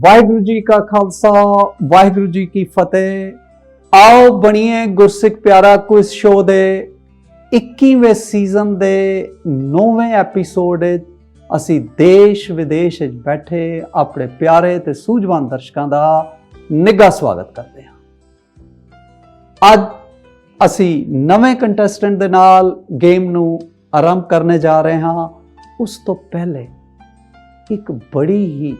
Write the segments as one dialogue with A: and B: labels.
A: वाहिगुरु जी का खालसा वाहिगुरु जी की फतेह। आओ बणीए गुरसिख प्यारा क्विज शो दे 21वें सीजन दे 9वें एपीसोड असी देश विदेश बैठे अपने प्यारे ते सूझवान दर्शकों का निघा स्वागत करते हैं। अज असी नवे कंटेस्टेंट दे नाल गेम नू आरंभ करने जा रहे हैं। उस तो पहले एक बड़ी ही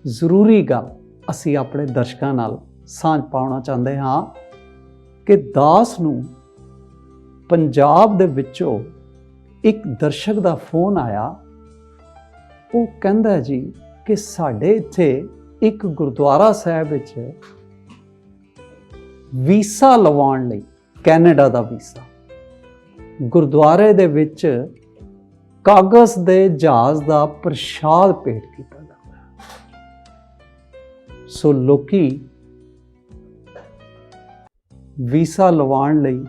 A: ਜ਼ਰੂਰੀ ਗੱਲ ਅਸੀਂ ਆਪਣੇ ਦਰਸ਼ਕਾਂ ਨਾਲ ਸਾਂਝ ਪਾਉਣਾ ਚਾਹੁੰਦੇ ਹਾਂ ਕਿ ਦਾਸ ਨੂੰ ਪੰਜਾਬ ਦੇ ਵਿੱਚੋਂ ਇੱਕ ਦਰਸ਼ਕ ਦਾ ਫੋਨ ਆਇਆ। ਉਹ ਕਹਿੰਦਾ ਜੀ ਕਿ ਸਾਡੇ ਇੱਥੇ ਇੱਕ ਗੁਰਦੁਆਰਾ ਸਾਹਿਬ ਵਿੱਚ ਵੀਸਾ ਲਵਾਉਣ ਲਈ, ਕੈਨੇਡਾ ਦਾ ਵੀਸਾ, ਗੁਰਦੁਆਰੇ ਦੇ ਵਿੱਚ ਕਾਗਜ਼ ਦੇ ਜਹਾਜ਼ ਦਾ ਪ੍ਰਸ਼ਾਦ ਭੇਟ ਕੀਤਾ। ਸੋ ਲੋਕੀ ਵੀਸਾ ਲਵਾਉਣ ਲਈ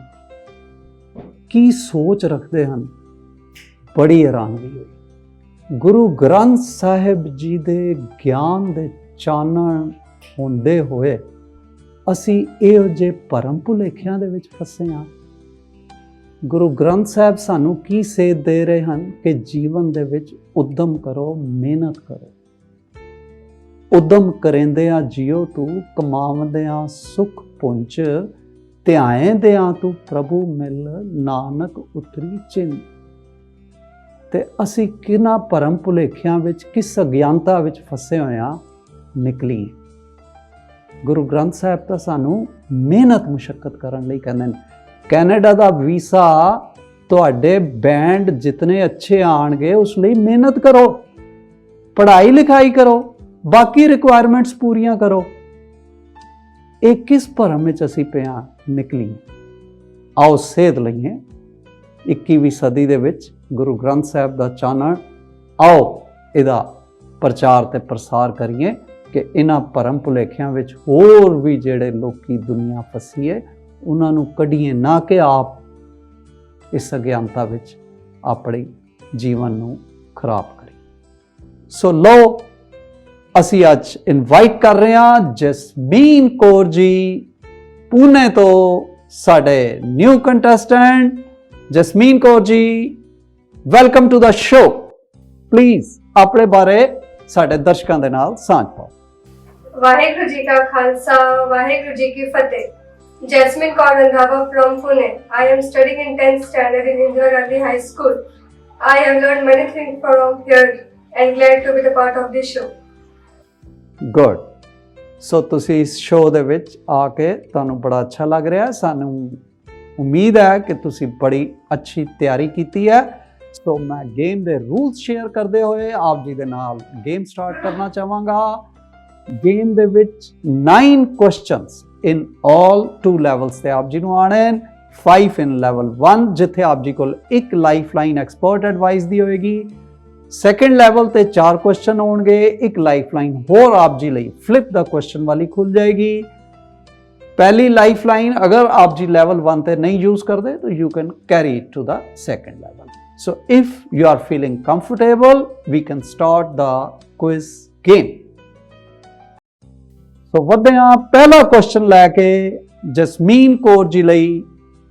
A: ਕੀ ਸੋਚ ਰੱਖਦੇ ਹਨ, ਬੜੀ ਹੈਰਾਨਗੀ ਹੋਈ। ਗੁਰੂ ਗ੍ਰੰਥ ਸਾਹਿਬ ਜੀ ਦੇ ਗਿਆਨ ਦੇ ਚਾਨਣ ਹੁੰਦੇ ਹੋਏ ਅਸੀਂ ਇਹੋ ਜਿਹੇ ਭਰਮ ਭੁਲੇਖਿਆਂ ਦੇ ਵਿੱਚ ਫਸੇ ਹਾਂ। ਗੁਰੂ ਗ੍ਰੰਥ ਸਾਹਿਬ ਸਾਨੂੰ ਕੀ ਸੇਧ ਦੇ ਰਹੇ ਹਨ ਕਿ ਜੀਵਨ ਦੇ ਵਿੱਚ ਉਦਮ ਕਰੋ, ਮਿਹਨਤ ਕਰੋ। ਉਦਮ ਕਰੇਂਦਿਆਂ ਜਿਉ ਤੂੰ, ਕਮਾਵੰਦਿਆਂ ਸੁਖ ਪੁੰਚ, ਧਿਆਏਂਦਿਆਂ ਤੂੰ ਪ੍ਰਭੂ ਮਿਲ, ਨਾਨਕ ਉਤਰੀ ਚਿੰਨ। ਤੇ ਅਸੀਂ ਕਿਹਨਾਂ ਭਰਮ ਭੁਲੇਖਿਆਂ ਵਿੱਚ, ਕਿਸ ਅਗਿਆਨਤਾ ਵਿੱਚ ਫਸੇ ਹੋਇਆ ਨਿਕਲੀ। ਗੁਰੂ ਗ੍ਰੰਥ ਸਾਹਿਬ ਤਾਂ ਸਾਨੂੰ ਮਿਹਨਤ ਮੁਸ਼ੱਕਤ ਕਰਨ ਲਈ ਕਹਿੰਦੇ ਨੇ। ਕੈਨੇਡਾ ਦਾ ਵੀਸਾ ਤੁਹਾਡੇ ਬੈਂਡ ਜਿਤਨੇ ਅੱਛੇ ਆਣਗੇ ਉਸ ਲਈ ਮਿਹਨਤ ਕਰੋ, ਪੜ੍ਹਾਈ ਲਿਖਾਈ ਕਰੋ, ਬਾਕੀ ਰਿਕੁਆਇਰਮੈਂਟਸ ਪੂਰੀਆਂ ਕਰੋ। ਇਹ ਕਿਸ ਭਰਮ ਵਿੱਚ ਅਸੀਂ ਪਿਆ ਨਿਕਲੀ। ਆਓ ਸੇਧ ਲਈਏ 21ਵੀਂ ਸਦੀ ਦੇ ਵਿੱਚ ਗੁਰੂ ਗ੍ਰੰਥ ਸਾਹਿਬ ਦਾ ਚਾਨਣ। ਆਓ ਇਹਦਾ ਪ੍ਰਚਾਰ ਤੇ ਪ੍ਰਸਾਰ ਕਰੀਏ ਕਿ ਇਹਨਾਂ ਭਰਮ ਭੁਲੇਖਿਆਂ ਵਿੱਚ ਹੋਰ ਵੀ ਜਿਹੜੇ ਲੋਕੀ ਦੁਨੀਆ ਫਸੀ ਹੈ ਉਹਨਾਂ ਨੂੰ ਕੱਢੀਏ, ਨਾ ਕਿ ਆਪ ਇਸ ਅਗਿਆਨਤਾ ਵਿੱਚ ਆਪਣੇ ਜੀਵਨ ਨੂੰ ਖਰਾਬ ਕਰੀਏ। ਸੋ ਲਓ ਅਸੀਂ ਅੱਜ ਇਨਵਾਈਟ ਕਰ ਰਹੇ ਹਾਂ ਜਸਮੀਨ ਕੌਰ ਜੀ ਪੂਨੇ ਤੋਂ, ਸਾਡੇ new contestant Jasmeen Kaur ji. Welcome to the show. Please ਆਪਣੇ ਬਾਰੇ ਸਾਡੇ ਦਰਸ਼ਕਾਂ ਦੇ ਨਾਲ ਸਾਂਝ ਪਾਓ।
B: ਵਾਹਿਗੁਰੂ ਜੀ ਕਾ ਖਾਲਸਾ ਵਾਹਿਗੁਰੂ ਜੀ ਕੀ ਫਤਿਹ। Jasmine Kaur Randhawa from Pune. I am studying in 10th standard in Indira Gandhi High School. I have learned many things from here and glad to be the part of this show.
A: Good. So ਤੁਸੀਂ ਇਸ show ਦੇ ਵਿੱਚ ਆ ਕੇ ਤੁਹਾਨੂੰ ਬੜਾ ਅੱਛਾ ਲੱਗ ਰਿਹਾ ਹੈ। ਸਾਨੂੰ ਉਮੀਦ ਹੈ ਕਿ ਤੁਸੀਂ ਬੜੀ ਅੱਛੀ ਤਿਆਰੀ ਕੀਤੀ ਹੈ। ਸੋ ਮੈਂ ਗੇਮ ਦੇ ਰੂਲਸ ਸ਼ੇਅਰ ਕਰਦੇ ਹੋਏ ਆਪ ਜੀ ਦੇ ਨਾਲ ਗੇਮ ਸਟਾਰਟ ਕਰਨਾ ਚਾਹਾਂਗਾ। ਗੇਮ ਦੇ ਵਿੱਚ 9 ਕੁਐਸਚਨਸ ਇਨ ਆਲ 2 ਲੈਵਲਸ ਤੇ ਆਪ ਜੀ ਨੂੰ ਆਣੇ ਹਨ। 5 ਇਨ ਲੈਵਲ 1 ਜਿੱਥੇ ਆਪ ਜੀ ਕੋਲ ਇੱਕ ਲਾਈਫਲਾਈਨ ਐਕਸਪਰਟ ਐਡਵਾਈਸ ਦੀ ਹੋਏਗੀ। ਸੈਕੰਡ ਲੈਵਲ ਤੇ 4 ਕੁਐਸਚਨ ਹੋਣਗੇ, ਇੱਕ ਲਾਈਫਲਾਈਨ ਹੋਰ ਆਪ ਜੀ ਲਈ ਫਲਿਪ ਦਾ ਕੁਐਸਚਨ ਵਾਲੀ ਖੁੱਲ ਜਾਏਗੀ। ਪਹਿਲੀ ਲਾਈਫਲਾਈਨ ਅਗਰ ਆਪ ਜੀ ਲੈਵਲ 1 ਤੇ ਨਹੀਂ ਯੂਜ਼ ਕਰਦੇ ਤਾਂ you can carry it to the second level. So if you are feeling comfortable we can start the quiz game. So ਵਧਦੇ ਹਾਂ ਪਹਿਲਾ ਕੁਐਸਚਨ ਲੈ ਕੇ ਜਸਮੀਨ ਕੌਰ ਜੀ ਲਈ,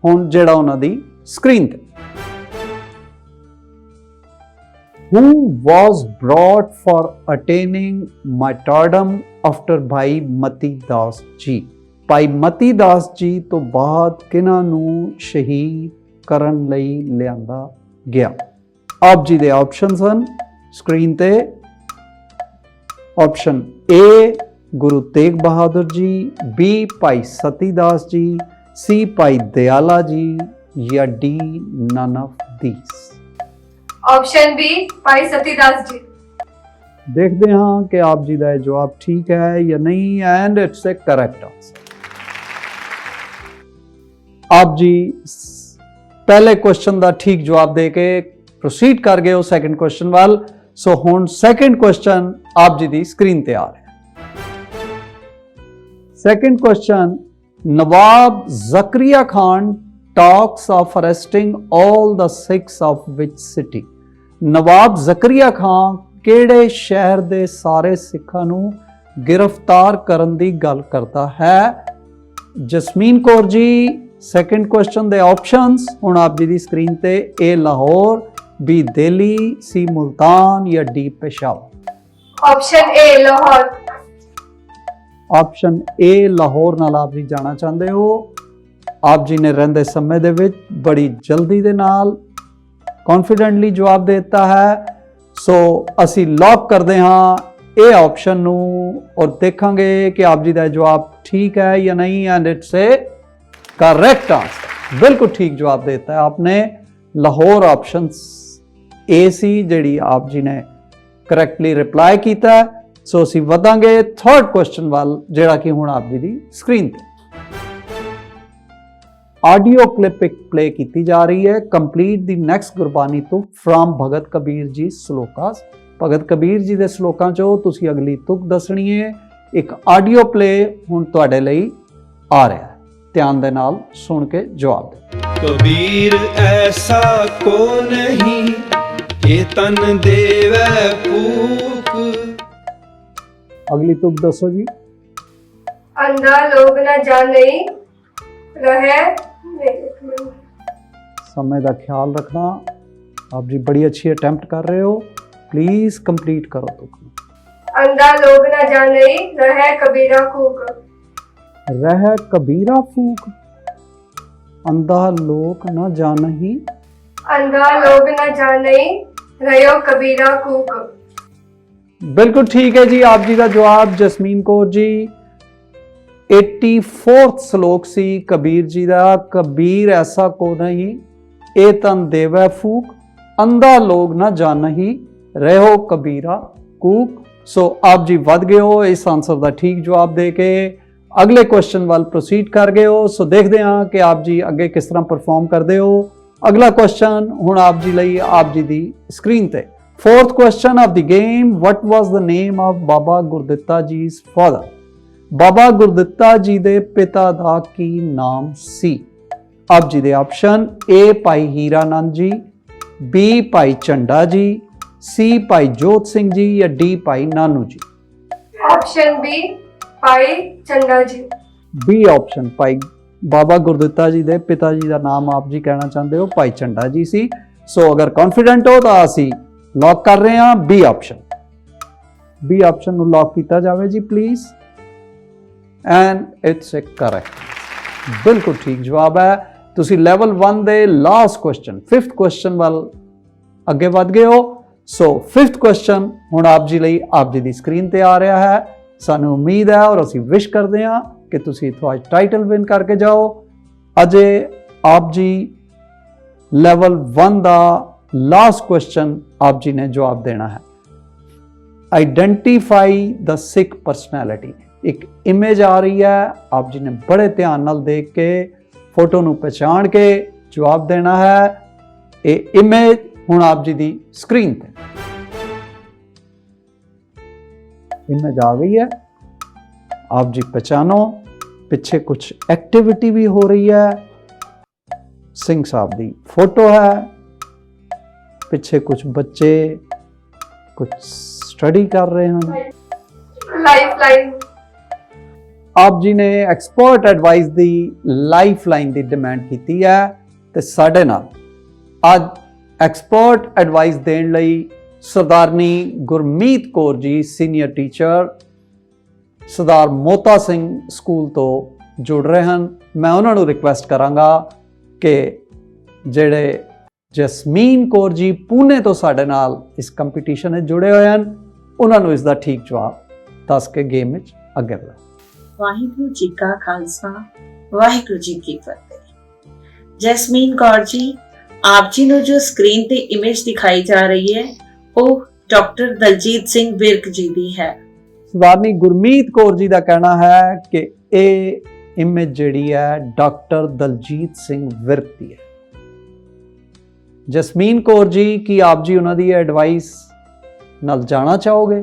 A: ਹੁਣ ਜਿਹੜਾ ਉਹਨਾਂ ਦੀ ਸਕਰੀਨ ਤੇ। Who was brought for attaining martyrdom after Bhai Mati Das ji? Bhai Mati Das ji ਤੋਂ ਬਾਅਦ ਕਿਹਨਾਂ ਨੂੰ ਸ਼ਹੀਦ ਕਰਨ ਲਈ ਲਿਆਂਦਾ ਗਿਆ? ਆਪ ਜੀ ਦੇ ਆਪਸ਼ਨਸ ਹਨ ਸਕਰੀਨ ਤੇ। Option A Guru Tegh Bahadur ji, B Bhai Sati Das ji, C ਭਾਈ ਦਿਆਲਾ ਜੀ ਜਾਂ D none of these।
B: Option B ਭਾਈ ਸਤੀਦਾਸ ਜੀ।
A: ਦੇਖਦੇ ਹਾਂ ਕਿ ਆਪ ਜੀ ਦਾ ਇਹ ਜਵਾਬ ਠੀਕ ਹੈ ਜਾਂ ਨਹੀਂ, and it's a correct answer. ਆਪ ਜੀ ਪਹਿਲੇ ਕੁਐਸਚਨ ਦਾ ਠੀਕ ਜਵਾਬ ਦੇ ਕੇ ਪ੍ਰੋਸੀਡ ਕਰ ਗਏ ਹੋ ਸੈਕੰਡ ਕੁਐਸਚਨ ਵੱਲ। ਸੋ ਹੁਣ ਸੈਕੰਡ ਕੁਐਸਚਨ ਆਪ ਜੀ ਦੀ ਸਕਰੀਨ ਤੇ ਆ ਰਿਹਾ ਹੈ। Second question, Nawab Zakariya Khan talks of arresting all the Sikhs of which city? Nawab Zakariya Khan ਕਿਹੜੇ ਸ਼ਹਿਰ ਦੇ ਸਾਰੇ ਸਿੱਖਾਂ ਨੂੰ गिरफ्तार करन दी गल करता है। Jasmine Kaur ji second question दे ऑप्शंस हुण आप जी दी स्क्रीन ते, ए लाहौर, बी दिल्ली, सी मुल्तान या D Peshawar.
B: Option A Lahore.
A: Option A Lahore नाल आप जी जाना चाहते हो। आप जी ने रहिंदे समय दे विच बड़ी जल्दी दे नाल कॉन्फिडेंटली जवाब देता है। सो असी लॉक करते हाँ ए ऑप्शन नू और देखांगे कि आप जी का जवाब ठीक है या नहीं। And it's A correct answer, बिल्कुल ठीक जवाब देता है आपने। लाहौर ऑप्शन ए सी जिहड़ी आप जी ने करैक्टली रिप्लाई किया है। सो असी वधांगे थर्ड क्वेश्चन वाल जिहड़ा कि हुण आप जी दी स्क्रीन ते ऑडियो क्लिप एक प्ले की जा रही है। कंप्लीट दी नेक्स्ट गुरबानी तुक फ्रॉम भगत कबीर जी श्लोकास। भगत कबीर जी दे श्लोकां चों तुसी अगली तुक दसनी है। एक ऑडियो प्ले हुण तुहाडे लई आ रहा है, ध्यान दे नाल सुन के जवाब दे।
C: कबीर ऐसा को नहीं ये तन देवै फूक।
A: अगली तुक दसो जी।
B: अंधा लोग न जाने रहे।
A: समय का ख्याल रखना। आप जी बड़ी अच्छी अटेम्प्ट कर रहे हो, प्लीज कंप्लीट करो तुक।
B: अंधा लोग न जाने रहे कबीरा फूक।
A: रह कबीरा फूक, अंधा लोक न जानही।
B: अंधा लोग न जाने रहो कबीरा कूक।
A: बिल्कुल ठीक है जी, आप जी का जवाब जसमीन कौर जी। 84th श्लोक सी कबीर जी का। कबीर ऐसा को नहीं ए तन देवै फूक, अंधा लोग न जानही रहो कबीरा कूक। सो आप जी वध गए हो इस आंसर का ठीक जवाब दे के अगले क्वेश्चन वाल प्रोसीड कर गए हो। सो देखते हैं कि आप जी अगे किस तरह परफॉर्म करते हो। अगला क्वेश्चन हुण आप जी लई आप जी दी स्क्रीन ते। Fourth question of the game, what was the name of Baba Gurditta ji's father. Baba Gurditta ji दे पिता दा की नाम सी। आप जी दे ऑप्शन ए भाई हीरानंद जी, बी भाई झंडा जी, सी भाई जोत सिंह जी या डी भाई नानू जी।
B: ऑप्शन बी भाई चंदा जी।
A: बी ऑप्शन भाई बाबा गुरदित्ता जी दे पिता जी का नाम आप जी कहना चाहते हो भाई झंडा जी सी। सो अगर कॉन्फिडेंट हो तो असी लॉक कर रहे हैं बी ऑप्शन। बी ऑप्शन ਨੂੰ लॉक किया जाए जी please. And it's A correct, बिल्कुल ठीक जवाब है। तुसी लेवल 1 दे लास्ट क्वेश्चन फिफ्थ क्वेश्चन वाल अगे बढ़ गए हो। सो फिफ्थ क्वेश्चन हुण आप जी लई आप जी दी स्क्रीन ते आ रहा है। सानू उम्मीद है और असी विश करते हैं कि तुसी इत्थों आज टाइटल विन करके जाओ। अजे आप जी लेवल 1 दा लास्ट क्वेश्चन आप जी ने जवाब देना है। Identify the Sikh personality. एक इमेज आ रही है, आप जी ने बड़े ध्यान नाल देख के फोटो नू पहचान के जवाब देना है। ये इमेज हुण आप जी दी स्क्रीन ते इमेज आ गई है, आप जी पहचानो। पिछे कुछ एक्टिविटी भी हो रही है, सिंह साहब दी फोटो है, पिछे कुछ बच्चे कुछ स्टडी कर रहे हैं।
B: Life line.
A: आप जी ने एक्सपर्ट एडवाइस दी लाइफ लाइन की डिमांड की है ते साडे नाल आज एक्सपर्ट एडवाइस देण लई सरदारनी गुरमीत कौर जी सीनियर टीचर सरदार मोता सिंह स्कूल तो जुड़ रहे हैं। मैं उन्होंने रिक्वेस्ट करांगा कि जेड़े जसमीन कौर जी पुणे तो साडे नाल इस कंपीटीशन में जुड़े हुए हैं उन्होंने इसका ठीक जवाब दस के गेम में अगे बढ़ा।
D: वाहिगुरु जी का खालसा वाहिगुरु जी की फतेह। जैस्मीन कौर जी, आप जी ने जो स्क्रीन ते इमेज दिखाई जा रही है वो डॉक्टर दलजीत सिंह विर्क जी दी है।
A: सरदारनी गुरमीत कौर जी का कहना है कि ये इमेज जिहड़ी है डॉक्टर दलजीत सिंह विर्क दी है। जसमीन कौर जी की आप जी उन्हों दी एडवाइस नाल जाना चाहोगे?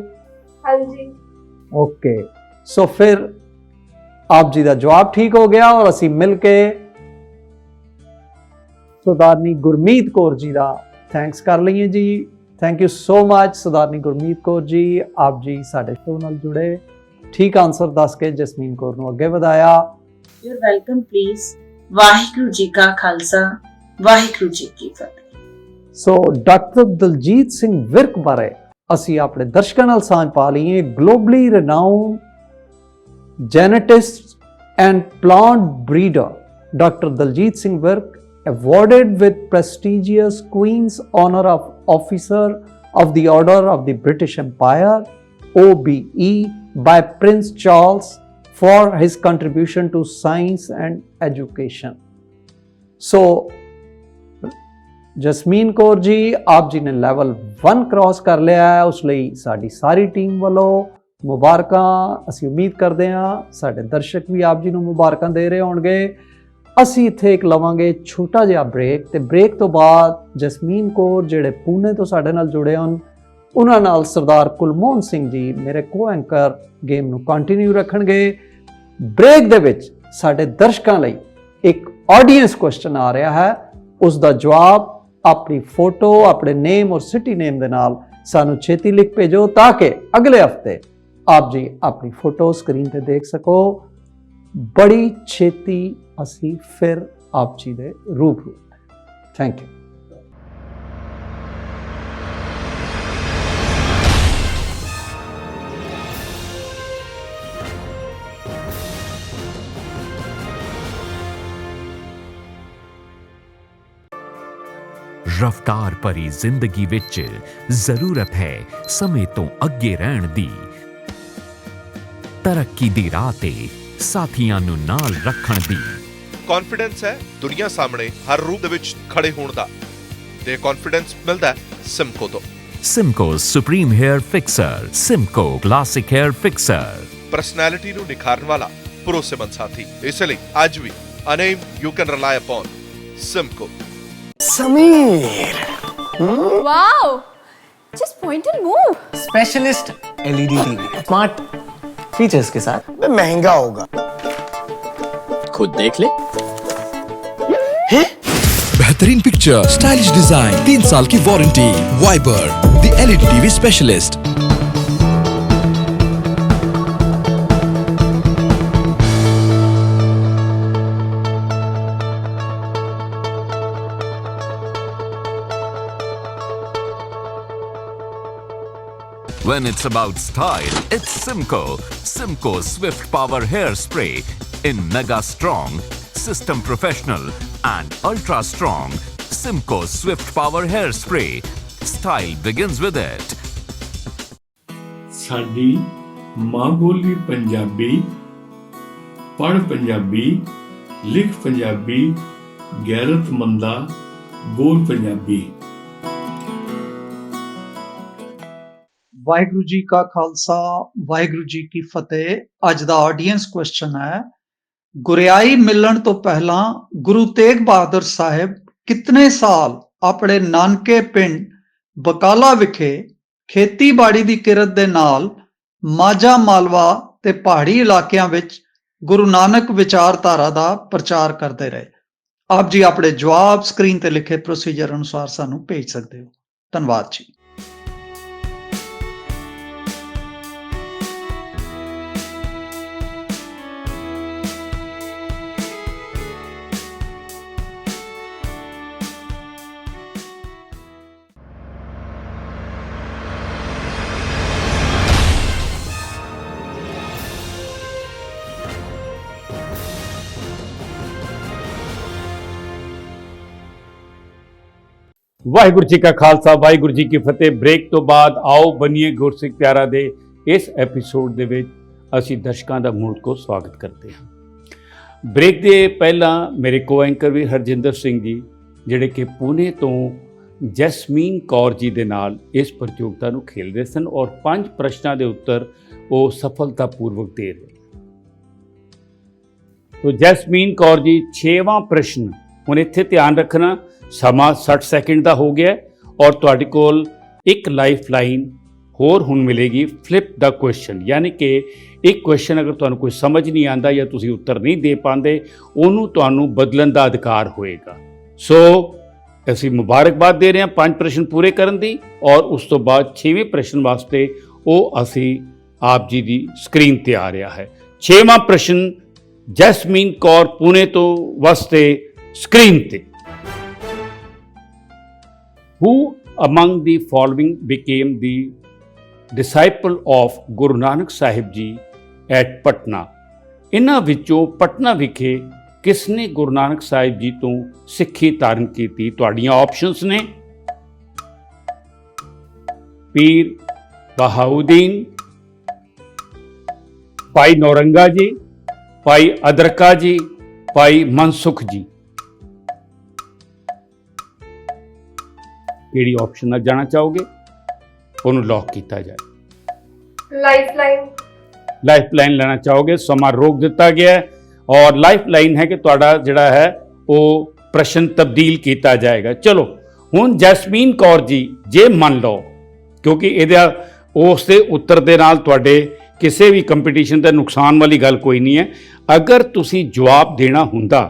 B: हाँ जी।
A: ओके, सो फिर आप जी का जवाब ठीक हो गया और असी मिलके सरदारनी गुरमीत कौर जी का थैंक्स कर लीए जी। थैंक यू सो मच सरदारनी गुरमीत कौर जी, आप जी साडे शो नाल जुड़े। ਠੀਕ ਆਨਸਰ ਦੱਸ ਕੇ ਜਸਮੀਨ ਕੌਰ ਨੂੰ ਅੱਗੇ ਵਧਾਇਆ।
D: You're welcome, please. Waheguru ji ਕਾ ਖਾਲਸਾ ਵਾਹਿਗੁਰੂ ਜੀ ਕੀ ਫਤਿਹ।
A: ਸੋ ਡਾਕਟਰ ਦਲਜੀਤ ਸਿੰਘ ਵਿਰਕ ਬਾਰੇ ਅਸੀਂ ਆਪਣੇ ਦਰਸ਼ਕਾਂ ਨਾਲ ਸਾਂਝ ਪਾ ਲਈਏ। Globally renowned geneticist and plant breeder doctor Daljit Singh Virk awarded with prestigious Queen's Honor of Officer of the Order of the British Empire OBE by Prince Charles for his contribution to science and education. So Jasmeen Kaur ji ਆਪ ਜੀ ਨੇ level 1 cross ਕਰ ਲਿਆ ਹੈ, ਉਸ ਲਈ ਸਾਡੀ ਸਾਰੀ team ਵੱਲੋਂ ਮੁਬਾਰਕਾਂ। ਅਸੀਂ ਉਮੀਦ ਕਰਦੇ ਹਾਂ ਸਾਡੇ ਦਰਸ਼ਕ ਵੀ ਆਪ ਜੀ ਨੂੰ ਮੁਬਾਰਕਾਂ ਦੇ ਰਹੇ ਹੋਣਗੇ। ਅਸੀਂ ਇੱਥੇ ਇੱਕ ਲਵਾਂਗੇ ਛੋਟਾ ਜਿਹਾ ਬ੍ਰੇਕ, ਤੇ ਬ੍ਰੇਕ ਤੋਂ ਬਾਅਦ ਜਸਮੀਨ ਕੌਰ ਜਿਹੜੇ ਪੂਨੇ ਤੋਂ ਸਾਡੇ ਨਾਲ ਜੁੜੇ ਹਨ, ਉਹਨਾਂ ਨਾਲ ਸਰਦਾਰ ਕੁਲਮੋਹਨ ਸਿੰਘ ਜੀ ਮੇਰੇ ਕੋ ਐਂਕਰ ਗੇਮ ਨੂੰ ਕੰਟੀਨਿਊ ਰੱਖਣਗੇ। ਬ੍ਰੇਕ ਦੇ ਵਿੱਚ ਸਾਡੇ ਦਰਸ਼ਕਾਂ ਲਈ ਇੱਕ ਆਡੀਅנס ਕੁਐਸਚਨ ਆ ਰਿਹਾ ਹੈ, ਉਸ ਦਾ ਜਵਾਬ ਆਪਣੀ ਫੋਟੋ, ਆਪਣੇ ਨੇਮ ਔਰ ਸਿਟੀ ਨੇਮ ਦੇ ਨਾਲ ਸਾਨੂੰ ਛੇਤੀ ਲਿਖ ਭੇਜੋ ਤਾਂ ਕਿ ਅਗਲੇ ਹਫਤੇ ਆਪ ਜੀ ਆਪਣੀ ਫੋਟੋ ਸਕਰੀਨ ਤੇ ਦੇਖ ਸਕੋ। ਬੜੀ ਛੇਤੀ ਅਸੀਂ ਫਿਰ ਆਪ ਜੀ ਦੇ ਰੂਬਰੂ। Thank you.
E: ਰਫਤਾਰ ਭਰੀ ਜ਼ਿੰਦਗੀ ਵਿੱਚ ਜ਼ਰੂਰਤ ਹੈ ਸਮੇਂ ਤੋਂ ਅੱਗੇ ਰਹਿਣ ਦੀ। ਤਰੱਕੀ ਦੀ ਰਾਹ ਤੇ ਸਾਥੀਆਂ ਨੂੰ ਨਾਲ ਰੱਖਣ ਦੀ।
F: ਕੌਨਫੀਡੈਂਸ ਹੈ ਦੁਨੀਆ ਸਾਹਮਣੇ ਹਰ ਰੂਪ ਦੇ ਵਿੱਚ ਖੜੇ ਹੋਣ ਦਾ, ਤੇ ਕੌਨਫੀਡੈਂਸ ਮਿਲਦਾ ਹੈ ਸਿਮਕੋ ਤੋਂ।
E: Simco supreme hair fixer, Simco classic hair fixer.
F: Personality ਨੂੰ ਨਿਖਾਰਨ ਵਾਲਾ ਭਰੋਸੇਮੰਦ ਸਾਥੀ, ਇਸ ਲਈ ਅੱਜ ਵੀ a name you can rely upon, Simco.
G: Sameer.
H: Wow! Just point and move.
G: Specialist LED TV. Smart features के साथ। महंगा होगा, खुद देख ले।
I: बेहतरीन पिक्चर, स्टाइलिश डिजाइन, 3 साल की warranty. Viber the LED TV specialist.
E: When it's about style, it's Simco. Simco Swift Power Hairspray in Mega Strong, System Professional and Ultra Strong. Simco Swift Power Hairspray. Style begins with it.
J: ਸਾਡੀ ਮਾਂ ਬੋਲੀ ਪੰਜਾਬੀ, ਪੜ੍ਹ ਪੰਜਾਬੀ, ਲਿਖ ਪੰਜਾਬੀ, ਗੈਰਤਮੰਦਾ ਬੋਲ ਪੰਜਾਬੀ।
A: ਵਾਹਿਗੁਰੂ ਜੀ ਕਾ ਖਾਲਸਾ ਵਾਹਿਗੁਰੂ ਜੀ ਕੀ ਫਤਿਹ। ਅੱਜ ਦਾ audience question ਹੈ, ਗੁਰਿਆਈ ਮਿਲਣ ਤੋਂ ਪਹਿਲਾਂ ਗੁਰੂ ਤੇਗ ਬਹਾਦਰ ਸਾਹਿਬ ਕਿਤਨੇ ਸਾਲ ਆਪਣੇ ਨਾਨਕੇ ਪਿੰਡ ਬਕਾਲਾ ਵਿਖੇ ਖੇਤੀਬਾੜੀ ਦੀ ਕਿਰਤ ਦੇ ਨਾਲ ਮਾਝਾ ਮਾਲਵਾ ਤੇ ਪਹਾੜੀ ਇਲਾਕਿਆਂ ਵਿੱਚ ਗੁਰੂ ਨਾਨਕ ਵਿਚਾਰਧਾਰਾ ਦਾ ਪ੍ਰਚਾਰ ਕਰਦੇ ਰਹੇ? ਆਪ ਜੀ ਆਪਣੇ ਜਵਾਬ ਸਕਰੀਨ ਤੇ ਲਿਖੇ ਪ੍ਰੋਸੀਜਰ ਅਨੁਸਾਰ ਸਾਨੂੰ ਭੇਜ ਸਕਦੇ ਹੋ। ਧੰਨਵਾਦ ਜੀ।
K: ਵਾਹਿਗੁਰੂ ਜੀ ਕਾ ਖਾਲਸਾ ਵਾਹਿਗੁਰੂ ਜੀ ਕੀ ਫਤਿਹ। ਬ੍ਰੇਕ ਤੋਂ ਬਾਅਦ ਆਓ ਬਣੀਏ ਗੁਰਸਿੱਖ ਪਿਆਰਾ ਦੇ ਇਸ ਐਪੀਸੋਡ ਦੇ ਵਿੱਚ ਅਸੀਂ ਦਰਸ਼ਕਾਂ ਦਾ ਮੁੜ ਤੋਂ ਸਵਾਗਤ ਕਰਦੇ ਹਾਂ। ਬ੍ਰੇਕ ਦੇ ਪਹਿਲਾਂ ਮੇਰੇ ਕੋ ਐਂਕਰ ਵੀ ਹਰਜਿੰਦਰ ਸਿੰਘ ਜੀ, ਜਿਹੜੇ ਕਿ ਪੂਨੇ ਤੋਂ ਜੈਸਮੀਨ ਕੌਰ ਜੀ ਦੇ ਨਾਲ ਇਸ ਪ੍ਰਤੀਯੋਗਤਾ ਨੂੰ ਖੇਡ ਰਹੇ ਸਨ ਔਰ 5 ਪ੍ਰਸ਼ਨਾਂ ਦੇ ਉੱਤਰ ਉਹ ਸਫਲਤਾਪੂਰਵਕ ਦੇ ਰਹੇ। ਤੋ ਜੈਸਮੀਨ ਕੌਰ ਜੀ 6ਵਾਂ ਪ੍ਰਸ਼ਨ, ਹੁਣ ਇੱਥੇ ਧਿਆਨ ਰੱਖਣਾ ਸਮਾਂ 60 ਸੈਕਿੰਡ ਦਾ ਹੋ ਗਿਆ ਔਰ ਤੁਹਾਡੇ ਕੋਲ ਇੱਕ ਲਾਈਫ ਲਾਈਨ ਹੋਰ ਹੁਣ ਮਿਲੇਗੀ, ਫਲਿਪ ਦਾ ਕੁਐਸਚਨ, ਯਾਨੀ ਕਿ ਇੱਕ ਕੁਐਸਚਨ ਅਗਰ ਤੁਹਾਨੂੰ ਕੋਈ ਸਮਝ ਨਹੀਂ ਆਉਂਦਾ ਜਾਂ ਤੁਸੀਂ ਉੱਤਰ ਨਹੀਂ ਦੇ ਪਾਉਂਦੇ, ਉਹਨੂੰ ਤੁਹਾਨੂੰ ਬਦਲਣ ਦਾ ਅਧਿਕਾਰ ਹੋਏਗਾ। ਸੋ ਅਸੀਂ ਮੁਬਾਰਕਬਾਦ ਦੇ ਰਹੇ ਹਾਂ 5 ਪ੍ਰਸ਼ਨ ਪੂਰੇ ਕਰਨ ਦੀ, ਔਰ ਉਸ ਤੋਂ ਬਾਅਦ 6ਵੇਂ ਪ੍ਰਸ਼ਨ ਵਾਸਤੇ ਉਹ ਅਸੀਂ ਆਪ ਜੀ ਦੀ ਸਕਰੀਨ ਤੇ ਆ ਰਿਹਾ ਹੈ। 6ਵਾਂ ਪ੍ਰਸ਼ਨ ਜੈਸਮੀਨ ਕੌਰ ਪੁਣੇ ਤੋਂ ਵਾਸਤੇ ਸਕਰੀਨ ਤੇ। Who among the following became the disciple of Guru Nanak Sahib Ji at Patna? ਇਨ੍ਹਾਂ ਵਿੱਚੋਂ ਪਟਨਾ ਵਿਖੇ ਕਿਸ ਨੇ ਗੁਰੂ ਨਾਨਕ ਸਾਹਿਬ ਜੀ ਤੋਂ ਸਿੱਖੀ ਧਾਰਨ ਕੀਤੀ? ਤੁਹਾਡੀਆਂ ਆਪਸ਼ਨਸ ਨੇ ਪੀਰ ਬਹਾਉਦੀਨ, ਭਾਈ ਨੌਰੰਗਾ ਜੀ, ਭਾਈ ਅਦਰਕਾ ਜੀ, ਭਾਈ ਮਨਸੁਖ ਜੀ। ਕਿਹੜੀ ਆਪਸ਼ਨ ਨਾਲ ਜਾਣਾ ਚਾਹੋਗੇ? ਉਹਨੂੰ ਲੌਕ ਕੀਤਾ ਜਾਏ। ਲਾਈਫ ਲਾਈਨ ਲੈਣਾ ਚਾਹੋਗੇ? ਸਮਾਂ ਰੋਕ ਦਿੱਤਾ ਗਿਆ ਹੈ ਔਰ ਲਾਈਫ ਲਾਈਨ ਹੈ ਕਿ ਤੁਹਾਡਾ ਜਿਹੜਾ ਹੈ ਉਹ ਪ੍ਰਸ਼ਨ ਤਬਦੀਲ ਕੀਤਾ ਜਾਏਗਾ। ਚਲੋ ਹੁਣ ਜੈਸਮੀਨ ਕੌਰ ਜੀ, ਜੇ ਮੰਨ ਲਓ, ਕਿਉਂਕਿ ਇਹਦਾ ਉਸ ਦੇ ਉੱਤਰ ਦੇ ਨਾਲ ਤੁਹਾਡੇ ਕਿਸੇ ਵੀ ਕੰਪੀਟੀਸ਼ਨ ਦਾ ਨੁਕਸਾਨ ਵਾਲੀ ਗੱਲ ਕੋਈ ਨਹੀਂ ਹੈ। ਅਗਰ ਤੁਸੀਂ ਜਵਾਬ ਦੇਣਾ ਹੁੰਦਾ,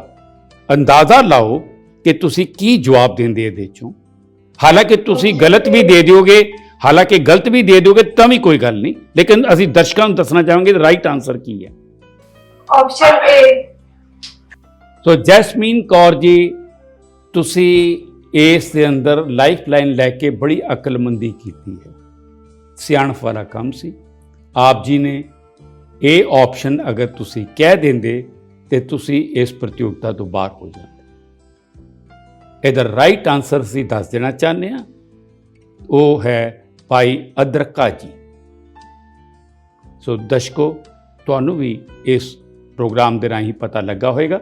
K: ਅੰਦਾਜ਼ਾ ਲਾਓ ਕਿ ਤੁਸੀਂ ਕੀ ਜਵਾਬ ਦਿੰਦੇ ਇਹਦੇ ਚੋਂ। ਹਾਲਾਂਕਿ ਤੁਸੀਂ ਗਲਤ ਵੀ ਦੇ ਦਿਓਗੇ, ਹਾਲਾਂਕਿ ਗਲਤ ਵੀ ਦੇ ਦਿਓਗੇ ਤਾਂ ਵੀ ਕੋਈ ਗੱਲ ਨਹੀਂ, ਲੇਕਿਨ ਅਸੀਂ ਦਰਸ਼ਕਾਂ ਨੂੰ ਦੱਸਣਾ ਚਾਹਾਂਗੇ ਰਾਈਟ ਆਨਸਰ ਕੀ ਹੈ।
B: Option A.
K: So Jasmine Kaur ji, ਤੁਸੀਂ ਇਸ ਦੇ ਅੰਦਰ ਲਾਈਫ ਲਾਈਨ ਲੈ ਕੇ ਬੜੀ ਅਕਲਮੰਦੀ ਕੀਤੀ ਹੈ, ਸਿਆਣਪ ਵਾਲਾ ਕੰਮ ਸੀ। ਆਪ ਜੀ ਨੇ ਇਹ ਆਪਸ਼ਨ ਅਗਰ ਤੁਸੀਂ ਕਹਿ ਦਿੰਦੇ ਤੇ ਤੁਸੀਂ ਇਸ ਪ੍ਰਤੀਯੋਗਤਾ ਤੋਂ ਬਾਹਰ ਹੋ ਜਾਂਦੇ। ਇਹਦਾ ਰਾਈਟ ਆਨਸਰ ਅਸੀਂ ਦੱਸ ਦੇਣਾ ਚਾਹੁੰਦੇ ਹਾਂ, ਉਹ ਹੈ ਭਾਈ ਅਦਰਕਾ ਜੀ। ਸੋ ਦਰਸ਼ਕੋ, ਤੁਹਾਨੂੰ ਵੀ ਇਸ ਪ੍ਰੋਗਰਾਮ ਦੇ ਰਾਹੀਂ ਪਤਾ ਲੱਗਾ ਹੋਵੇਗਾ,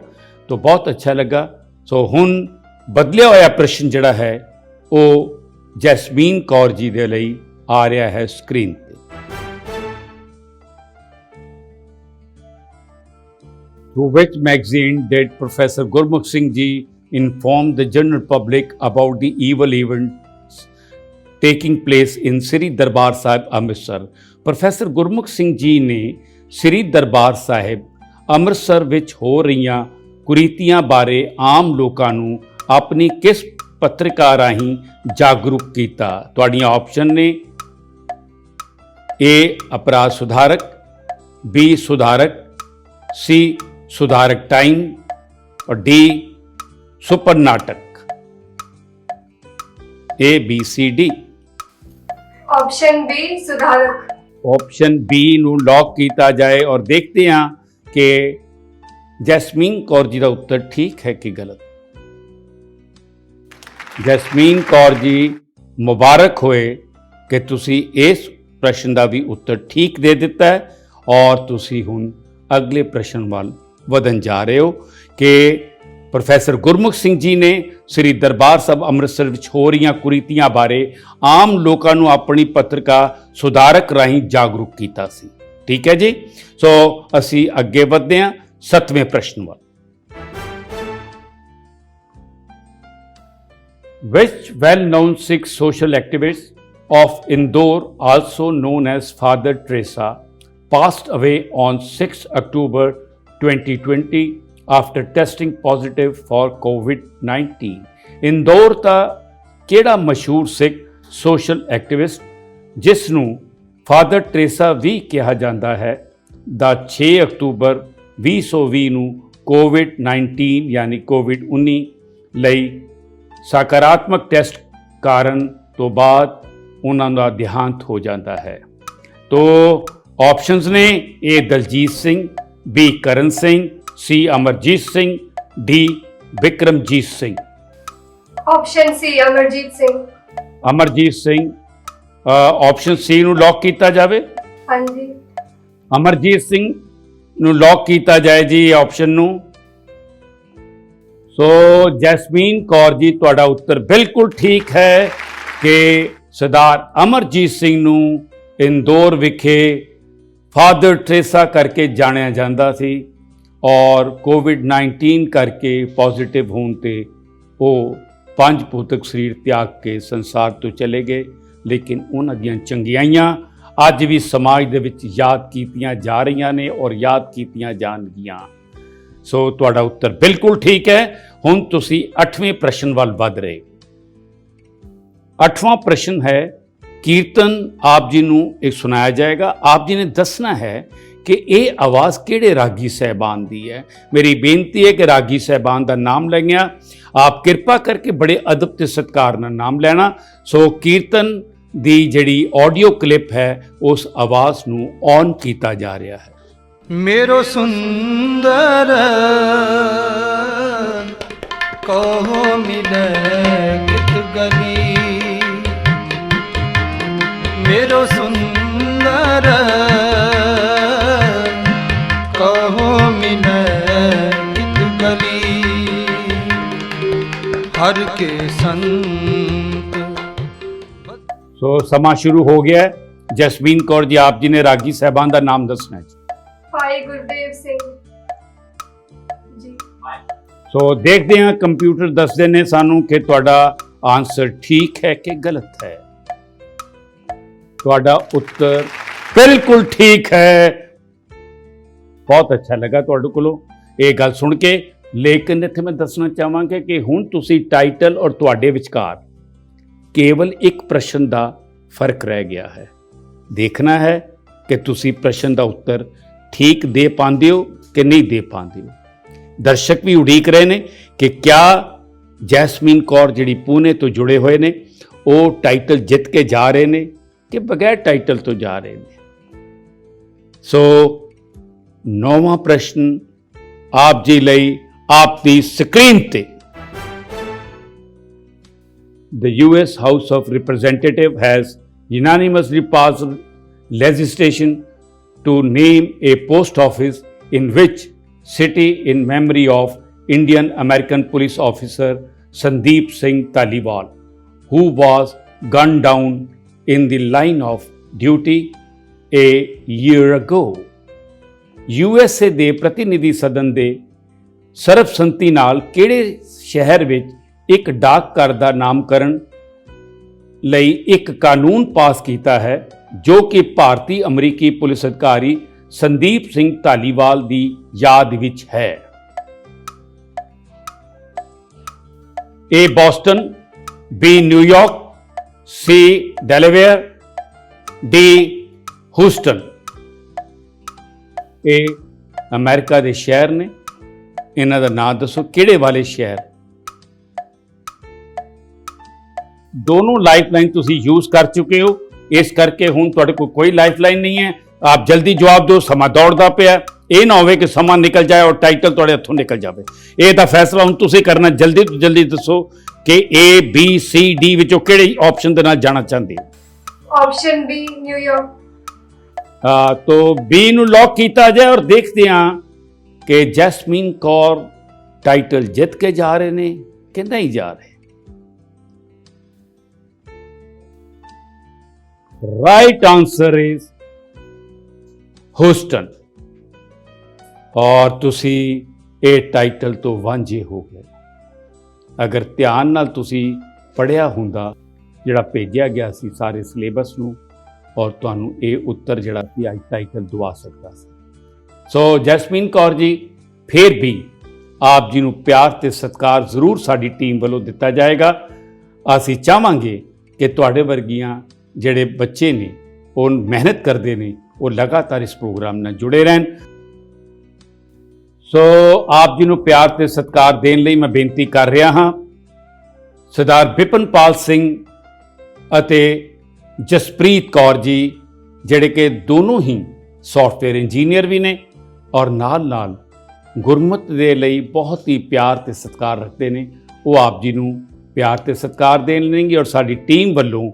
K: ਤਾਂ ਬਹੁਤ ਅੱਛਾ ਲੱਗਾ। ਸੋ ਹੁਣ ਬਦਲਿਆ ਹੋਇਆ ਪ੍ਰਸ਼ਨ ਜਿਹੜਾ ਹੈ ਉਹ ਜੈਸਮੀਨ ਕੌਰ ਜੀ ਦੇ ਲਈ ਆ ਰਿਹਾ ਹੈ ਸਕਰੀਨ ਤੇ। Through which magazine did Professor Gurmukh Singh Ji inform the general public about the evil events taking place in Sri Darbar Sahib Amritsar? Professor Gurmukh Singh ji ਨੇ ਸ੍ਰੀ ਦਰਬਾਰ ਸਾਹਿਬ ਅੰਮ੍ਰਿਤਸਰ ਵਿੱਚ ਹੋ ਰਹੀਆਂ ਕੁਰੀਤੀਆਂ ਬਾਰੇ ਆਮ ਲੋਕਾਂ ਨੂੰ ਆਪਣੀ ਕਿਸ ਪੱਤਰਿਕਾ ਰਾਹੀਂ ਜਾਗਰੂਕ ਕੀਤਾ? ਤੁਹਾਡੀਆਂ ਆਪਸ਼ਨ ਨੇ ਏ ਅਪਰਾਧ ਸੁਧਾਰਕ, ਬੀ ਸੁਧਾਰਕ, ਸੀ ਸੁਧਾਰਕ टाइम और डी सुपर नाटक। A B C D.
B: Option B सुधारक।
K: ऑप्शन बी ਨੂੰ ਲੌਕ ਕੀਤਾ ਜਾਏ और देखते हैं कि ਜੈਸਮੀਨ ਕੌਰ ਜੀ ਦਾ ਉੱਤਰ ਠੀਕ ਹੈ ਕਿ ਗਲਤ। ਜੈਸਮੀਨ ਕੌਰ ਜੀ, ਮੁਬਾਰਕ ਹੋਏ ਕਿ ਤੁਸੀਂ ਇਸ ਪ੍ਰਸ਼ਨ ਦਾ ਵੀ ਉੱਤਰ ਠੀਕ ਦੇ ਦਿੱਤਾ ਹੈ ਔਰ ਤੁਸੀਂ ਹੁਣ ਅਗਲੇ ਪ੍ਰਸ਼ਨ ਵੱਲ ਵਧਣ ਜਾ ਰਹੇ ਹੋ ਕਿ ਪ੍ਰੋਫੈਸਰ ਗੁਰਮੁਖ ਸਿੰਘ ਜੀ ਨੇ ਸ੍ਰੀ ਦਰਬਾਰ ਸਾਹਿਬ ਅੰਮ੍ਰਿਤਸਰ ਵਿੱਚ ਹੋ ਰਹੀਆਂ ਕੁਰੀਤੀਆਂ ਬਾਰੇ ਆਮ ਲੋਕਾਂ ਨੂੰ ਆਪਣੀ ਪੱਤਰਿਕਾ ਸੁਧਾਰਕ ਰਾਹੀਂ ਜਾਗਰੂਕ ਕੀਤਾ ਸੀ। ਠੀਕ ਹੈ ਜੀ। ਸੋ ਅਸੀਂ ਅੱਗੇ ਵਧਦੇ ਹਾਂ 7ਵੇਂ ਪ੍ਰਸ਼ਨ ਵੱਲ। Which well-known Sikh social activist of Indore, also known as Father Teresa, passed away on 6 October 2020 after testing positive for COVID-19? Indore ਦਾ ਕਿਹੜਾ ਮਸ਼ਹੂਰ ਸਿੱਖ ਸੋਸ਼ਲ ਐਕਟਿਵਿਸਟ ਜਿਸ ਨੂੰ ਫਾਦਰ ਟਰੇਸਾ ਵੀ ਕਿਹਾ ਜਾਂਦਾ ਹੈ ਦਾ 6 ਅਕਤੂਬਰ 2020 ਨੂੰ COVID-19 ਯਾਨੀ COVID-19 ਲਈ ਸਕਾਰਾਤਮਕ ਟੈਸਟ ਕਾਰਨ ਤੋਂ ਬਾਅਦ ਉਹਨਾਂ ਦਾ ਦੇਹਾਂਤ ਹੋ ਜਾਂਦਾ ਹੈ? ਤੋ ਆਪਸ਼ਨਸ ਨੇ ਏ Daljit Singh, B Karan Singh, C Amarjit Singh, D Vikramjit Singh.
B: Option C Amarjit Singh.
K: Amarjit Singh, option C ਨੂੰ ਲੌਕ ਕੀਤਾ ਜਾਵੇ।
B: हाँ जी।
K: ਅਮਰਜੀਤ ਸਿੰਘ ਨੂੰ ਲੌਕ ਕੀਤਾ ਜਾਏ ਜੀ ਆਪਸ਼ਨ ਨੂੰ। ਸੋ ਜੈਸਮੀਨ ਕੌਰ ਜੀ, ਤੁਹਾਡਾ ਉੱਤਰ ਬਿਲਕੁਲ ਠੀਕ ਹੈ ਕਿ ਸਰਦਾਰ ਅਮਰਜੀਤ ਸਿੰਘ ਨੂੰ ਇੰਦੌਰ ਵਿਖੇ ਫਾਦਰ ਟਰੇਸਾ ਕਰਕੇ ਜਾਣਿਆ ਜਾਂਦਾ ਸੀ ਔਰ COVID-19 ਕਰਕੇ ਪੋਜ਼ਿਟਿਵ ਹੋਣ ਤੇ ਉਹ ਪੰਜ ਭੌਤਿਕ ਸਰੀਰ ਤਿਆਗ ਕੇ ਸੰਸਾਰ ਤੋਂ ਚਲੇ ਗਏ। ਲੇਕਿਨ ਉਹਨਾਂ ਦੀਆਂ ਚੰਗਿਆਈਆਂ ਅੱਜ ਵੀ ਸਮਾਜ ਦੇ ਵਿੱਚ ਯਾਦ ਕੀਤੀਆਂ ਜਾ ਰਹੀਆਂ ਨੇ ਔਰ ਯਾਦ ਕੀਤੀਆਂ ਜਾਣਗੀਆਂ। ਸੋ ਤੁਹਾਡਾ ਉੱਤਰ ਬਿਲਕੁਲ ਠੀਕ ਹੈ। ਹੁਣ ਤੁਸੀਂ 8ਵੇਂ ਪ੍ਰਸ਼ਨ ਵੱਲ ਵਧ ਰਹੇ। 8ਵਾਂ ਪ੍ਰਸ਼ਨ ਹੈ ਕੀਰਤਨ ਆਪ ਜੀ ਨੂੰ ਇੱਕ ਸੁਣਾਇਆ ਜਾਏਗਾ। ਆਪ ਜੀ ਨੇ ਦੱਸਣਾ ਹੈ ਕਿ ਇਹ ਆਵਾਜ਼ ਕਿਹੜੇ ਰਾਗੀ ਸਹਿਬਾਨ ਦੀ ਹੈ। ਮੇਰੀ ਬੇਨਤੀ ਹੈ ਕਿ ਰਾਗੀ ਸਹਿਬਾਨ ਦਾ ਨਾਮ ਲੈਣਿਆ ਆਪ ਕਿਰਪਾ ਕਰਕੇ ਬੜੇ ਅਦਬ ਤੇ ਸਤਿਕਾਰ ਨਾਲ ਨਾਮ ਲੈਣਾ। ਸੋ ਕੀਰਤਨ ਦੀ ਜਿਹੜੀ ਆਡੀਓ ਕਲਿੱਪ ਹੈ ਉਸ ਆਵਾਜ਼ ਨੂੰ ਔਨ ਕੀਤਾ ਜਾ ਰਿਹਾ ਹੈ।
C: मेरो सुंदर कहो मिले कित गली, मेरो सुंदर कहो मिले कित गली, हर के संत।
K: ਸੋ ਸਮਾਂ ਸ਼ੁਰੂ ਹੋ ਗਿਆ ਹੈ। ਜਸਮੀਨ ਕੌਰ ਜੀ ਆਪ ਜੀ ਨੇ ਰਾਗੀ ਸਾਹਿਬਾਨ ਦਾ ਨਾਮ ਦੱਸਣਾ ਹੈ।
B: ਭਾਈ ਗੁਰਦੇਵ ਸਿੰਘ ਜੀ।
K: ਸੋ ਦੇਖਦੇ ਹਾਂ ਕੰਪਿਊਟਰ ਦੱਸਦੇ ਨੇ ਸਾਨੂੰ ਕਿ ਤੁਹਾਡਾ ਆਨਸਰ ਠੀਕ ਹੈ ਕਿ ਗਲਤ ਹੈ। ਤੁਹਾਡਾ ਉੱਤਰ ਬਿਲਕੁਲ ਠੀਕ ਹੈ। ਬਹੁਤ ਅੱਛਾ ਲੱਗਾ ਤੁਹਾਡੇ ਕੋਲੋਂ ਇਹ ਗੱਲ ਸੁਣ ਕੇ। ਲੇਕਿਨ ਇੱਥੇ ਮੈਂ ਦੱਸਣਾ ਚਾਹਾਂਗਾ ਕਿ ਹੁਣ ਤੁਸੀਂ ਟਾਈਟਲ ਔਰ ਤੁਹਾਡੇ ਵਿਚਕਾਰ ਕੇਵਲ ਇੱਕ ਪ੍ਰਸ਼ਨ ਦਾ ਫਰਕ ਰਹਿ ਗਿਆ ਹੈ। ਦੇਖਣਾ ਹੈ ਕਿ ਤੁਸੀਂ ਪ੍ਰਸ਼ਨ ਦਾ ਉੱਤਰ ਠੀਕ ਦੇ ਪਾਉਂਦੇ ਹੋ ਕਿ ਨਹੀਂ ਦੇ ਪਾਉਂਦੇ ਹੋ। ਦਰਸ਼ਕ ਵੀ ਉਡੀਕ ਰਹੇ ਨੇ ਕਿ ਕਿਆ ਜੈਸਮੀਨ ਕੌਰ ਜਿਹੜੀ ਪੂਨੇ ਤੋਂ ਜੁੜੇ ਹੋਏ ਨੇ ਉਹ ਟਾਈਟਲ ਜਿੱਤ ਕੇ ਜਾ ਰਹੇ ਨੇ ਕਿ ਬਗੈਰ ਟਾਈਟਲ ਤੋਂ ਜਾ ਰਹੇ ਨੇ। ਸੋ 9ਵਾਂ ਪ੍ਰਸ਼ਨ ਆਪ ਜੀ ਲਈ ਆਪ ਦੀ ਸਕਰੀਨ ਤੇ। The US House of Representatives has unanimously passed legislation to name a post office in which city in memory of Indian American police officer Sandeep Singh Taliwal, who was gunned down in the line of duty a year ago. USA ਦੇ ਪ੍ਰਤੀਨਿਧੀ ਸਦਨ ਦੇ ਸਰਬਸੰਮਤੀ ਨਾਲ ਕਿਹੜੇ ਸ਼ਹਿਰ ਵਿੱਚ ਇੱਕ ਡਾਕ ਘਰ ਦਾ ਨਾਮਕਰਨ ਲਈ ਇੱਕ ਕਾਨੂੰਨ ਪਾਸ ਕੀਤਾ ਹੈ ਜੋ ਕਿ ਭਾਰਤੀ ਅਮਰੀਕੀ ਪੁਲਿਸ ਅਧਿਕਾਰੀ ਸੰਦੀਪ ਸਿੰਘ ਧਾਲੀਵਾਲ ਦੀ ਯਾਦ ਵਿੱਚ ਹੈ। A. Boston, B. New York, C. Delaware, D. Houston। ਇਹ ਅਮਰੀਕਾ ਦੇ ਸ਼ਹਿਰ ਨੇ। ਇਹਨਾਂ ਦਾ ਨਾਮ ਦੱਸੋ ਕਿਹੜੇ ਵਾਲੇ ਸ਼ਹਿਰ। दोनों लाइफलाइन तुसी यूज कर चुके हो, इस करके हुण तुहाडे कोल कोई लाइफलाइन नहीं है। आप जल्दी जवाब दो, समा दौड़दा पिया। ये ना होवे कि समा निकल जाए और टाइटल तुहाडे हत्थों निकल जाए। ये दा फैसला हुण तुसी करना। जल्दी तो जल्दी दसो कि ए बी सी डी विचों किहड़े ऑप्शन दे नाल जाना चाहते हो।
B: Option B New York.
K: तो बी नूं लॉक किया जाए और देखते हैं कि जैस्मीन कौर टाइटल जित के जा रहे ने कि नहीं जा रहे। Right answer is Houston. और तुसी ये टाइटल तो वांझे हो गए। अगर ध्यान नाल तुसी पढ़िया हुंदा जिहड़ा भेजिया गया सी सारे सिलेबस नूं और तुहानूं ये उत्तर जिहड़ा सी अज टाइटल दवा सकदा सी। सो जैस्मीन कौर जी फिर भी आप जी नूं प्यार ते सत्कार जरूर साडी टीम वालों दिता जाएगा। असीं चाहांगे कि तुहाडे वर्गियां ਜਿਹੜੇ ਬੱਚੇ ਨੇ ਉਹ ਮਿਹਨਤ ਕਰਦੇ ਨੇ ਉਹ ਲਗਾਤਾਰ ਇਸ ਪ੍ਰੋਗਰਾਮ ਨਾਲ ਜੁੜੇ ਰਹਿਣ। ਸੋ ਆਪ ਜੀ ਨੂੰ ਪਿਆਰ ਤੇ ਸਤਿਕਾਰ ਦੇਣ ਲਈ ਮੈਂ ਬੇਨਤੀ ਕਰ ਰਿਹਾ ਹਾਂ ਸਰਦਾਰ ਬਿਪਨਪਾਲ ਸਿੰਘ ਅਤੇ ਜਸਪ੍ਰੀਤ ਕੌਰ ਜੀ ਜਿਹੜੇ ਕਿ ਦੋਨੋਂ ਹੀ ਸੌਫਟਵੇਅਰ ਇੰਜੀਨੀਅਰ ਵੀ ਨੇ ਔਰ ਨਾਲ ਗੁਰਮਤ ਦੇ ਲਈ ਬਹੁਤ ਹੀ ਪਿਆਰ ਤੇ ਸਤਿਕਾਰ ਰੱਖਦੇ ਨੇ। ਉਹ ਆਪ ਜੀ ਨੂੰ ਪਿਆਰ ਤੇ ਸਤਿਕਾਰ ਦੇਣ ਲੈਣਗੇ ਔਰ ਸਾਡੀ ਟੀਮ ਵੱਲੋਂ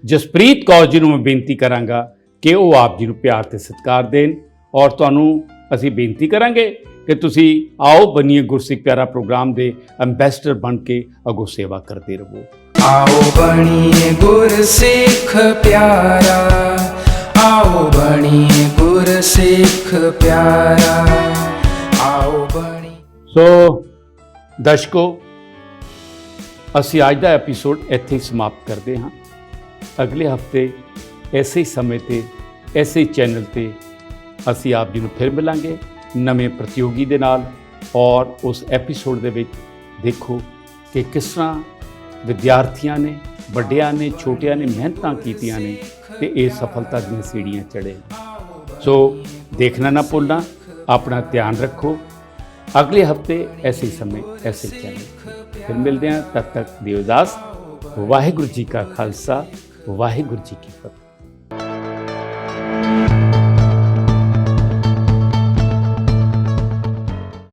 K: ਜਸਪ੍ਰੀਤ ਕੌਰ ਜੀ ਨੂੰ ਮੈਂ ਬੇਨਤੀ ਕਰਾਂਗਾ ਕਿ ਉਹ ਆਪ ਜੀ ਨੂੰ ਪਿਆਰ ਤੇ ਸਤਿਕਾਰ ਦੇਣ ਔਰ ਤੁਹਾਨੂੰ ਅਸੀਂ ਬੇਨਤੀ ਕਰਾਂਗੇ ਕਿ ਤੁਸੀਂ ਆਓ ਬਣੀਏ ਗੁਰਸਿੱਖ ਪਿਆਰਾ ਪ੍ਰੋਗਰਾਮ ਦੇ ਐਂਬੈਸਡਰ ਬਣ ਕੇ ਅੱਗੋਂ ਸੇਵਾ ਕਰਦੇ ਰਹੋ।
L: आओ बनिए गुरसिख प्यारा, आओ बनिए गुरसिख प्यारा, आओ बनी।
K: सो दर्शकों ਅਸੀਂ ਅੱਜ ਦਾ ਐਪੀਸੋਡ ਇੱਥੇ ਹੀ ਸਮਾਪਤ ਕਰਦੇ ਹਾਂ। ਅਗਲੇ ਹਫਤੇ ਐਸੇ ਹੀ ਸਮੇਂ ਤੇ ਐਸੇ ਹੀ ਚੈਨਲ ਤੇ ਅਸੀਂ ਆਪ ਜੀ ਨੂੰ ਫਿਰ ਮਿਲਾਂਗੇ ਨਵੇਂ ਪ੍ਰਤੀਯੋਗੀ ਦੇ ਨਾਲ ਔਰ ਉਸ ਐਪੀਸੋਡ ਦੇ ਵਿੱਚ ਦੇਖੋ ਕਿ ਕਿਸ ਤਰ੍ਹਾਂ ਵਿਦਿਆਰਥੀਆਂ ਨੇ ਵੱਡਿਆਂ ਨੇ ਛੋਟਿਆਂ ਨੇ ਮਿਹਨਤਾਂ ਕੀਤੀਆਂ ਨੇ ਤੇ ਇਹ ਸਫਲਤਾ ਦੀਆਂ ਸੀੜੀਆਂ ਚੜ੍ਹੇ। ਸੋ ਦੇਖਣਾ ਨਾ ਭੁੱਲਣਾ, ਆਪਣਾ ਧਿਆਨ ਰੱਖੋ। अगले हफ्ते ऐसे ही समय ऐसे चैनल फिर मिलते हैं, तब तक दियो इजाज़त। वाहिगुरू जी का खालसा, वाहिगुरू जी की फतेह।